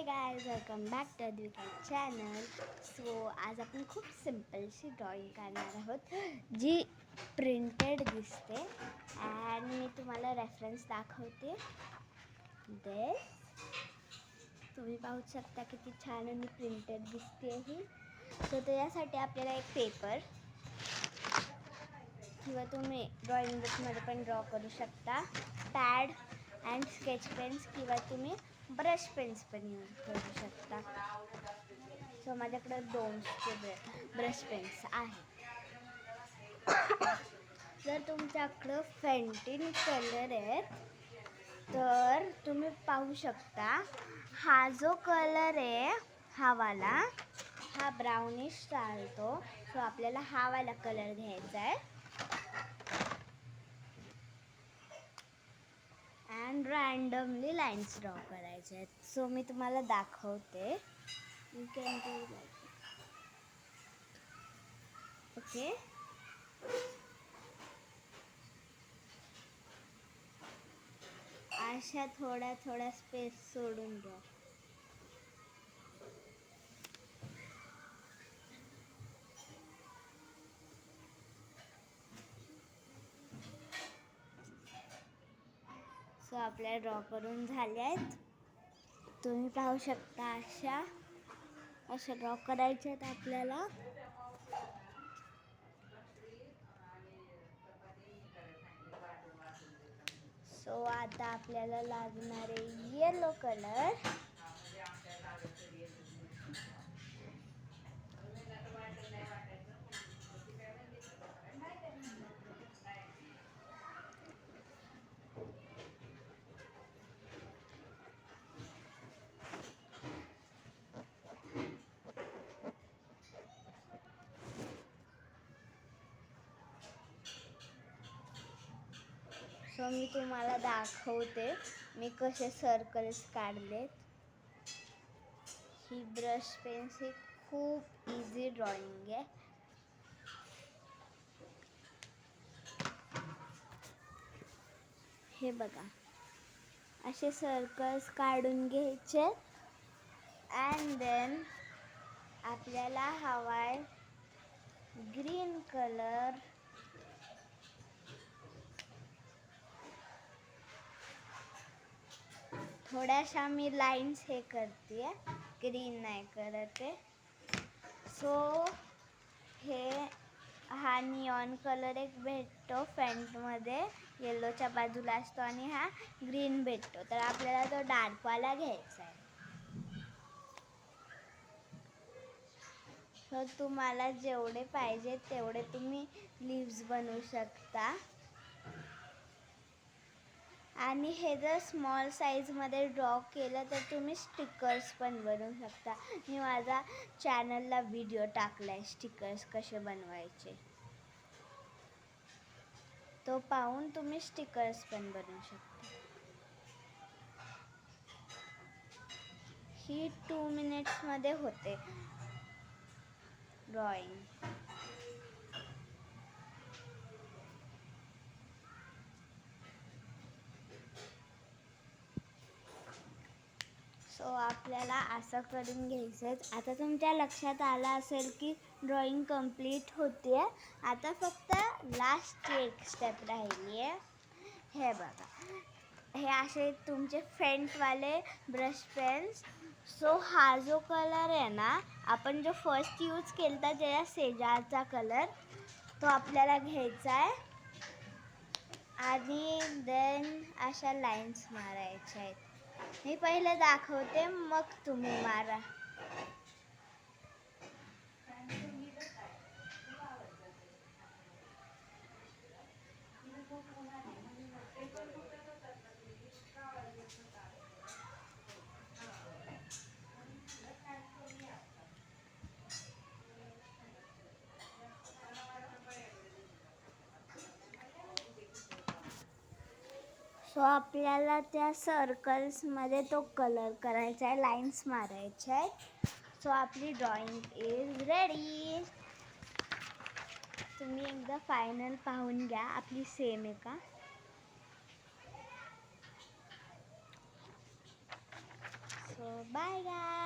Guys, welcome back to Advika channel. So आज आपण खूप सिम्पलशी ड्रॉइंग करणार आहोत जी प्रिंटेड दिसते. आणि मी तुम्हाला रेफरन्स दाखवते. तुम्ही पाहू शकता किती छान आणि प्रिंटेड दिसते ही. सो त्यासाठी आपल्याला एक पेपर किंवा तुम्ही ड्रॉइंग बुकमध्ये पण ड्रॉ करू शकता. पॅड अँड स्केच पेन्स किंवा तुम्ही ब्रश पेन्स पण यूज करू शकता. सो माझ्याकडे 2 ब्रश पेन्स आहेत. जर तुमच्याकडं फेंटिन कलर आहेत तर तुम्ही पाहू शकता. हा जो कलर आहे हा ब्राउनिश चालतो. सो आपल्याला हा वाला कलर घ्यायचा आहे अँड रँडमली लाईन्स ड्रॉ करायचे आहेत. सो मी तुम्हाला दाखवते. You can do like okay. अशा थोड्या स्पेस सोडून ड्रॉ. सो आपल्या ड्रॉ करून झाले आहेत. तुम्ही पाहू शकता अशा ड्रॉ करायचे आहेत आपल्याला. सो आता आपल्याला लागणार आहे येलो कलर. सो मी तुम्हाला दाखवते मी कसे सर्कल्स काढलेत. ही ब्रश पेन्स ही खूप इझी ड्रॉइंग आहे. हे बघा, असे सर्कल्स काढून घ्यायचे अँड देन आपल्याला हवाय ग्रीन कलर. थोड्याशा मी लाईन्स हे करते, ग्रीन नाही करत आहे. सो हा निऑन कलर एक भेटतो फेंटमध्ये, येलोच्या बाजूला असतो आणि हा ग्रीन भेटतो. तर आपल्याला तो डार्कवाला घ्यायचा आहे. सो तुम्हाला जेवढे पाहिजे तेवढे तुम्ही लीव्स बनवू शकता. आणि हे जर स्मॉल साईजमध्ये ड्रॉ केलं तर तुम्ही स्टिकर्स पण बनवू शकता. मी माझा चॅनलला व्हिडिओ टाकला आहे स्टिकर्स कसे बनवायचे. तो पाहून तुम्ही स्टिकर्स पण बनवू शकता. ही 2 मिनिट्समध्ये होते ड्रॉइंग. सो आपल्याला असं करून घ्यायचं आहे. आता तुमच्या लक्षात आलं असेल की ड्रॉइंग कंप्लीट होते आहे. आता फक्त लास्ट एक स्टेप राहिली आहे. हे बघा, हे असे तुमचे फेंटवाले ब्रश पेन्स. सो हा जो कलर आहे ना, आपण जो फर्स्ट यूज केला होता ज्या सेजाचा कलर, तो आपल्याला घ्यायचा आहे आणि देन अशा लाईन्स मारायच्या आहेत. मी पहिले दाखवते मग तुम्ही मारा. सो आपल्याला त्या सर्कल्समध्ये तो कलर करायचा आहे, लाईन्स मारायच्या आहेत. सो आपली ड्रॉइंग इज रेडी. तुम्ही एकदा फायनल पाहून घ्या आपली सेम आहे का. सो बाय गाय.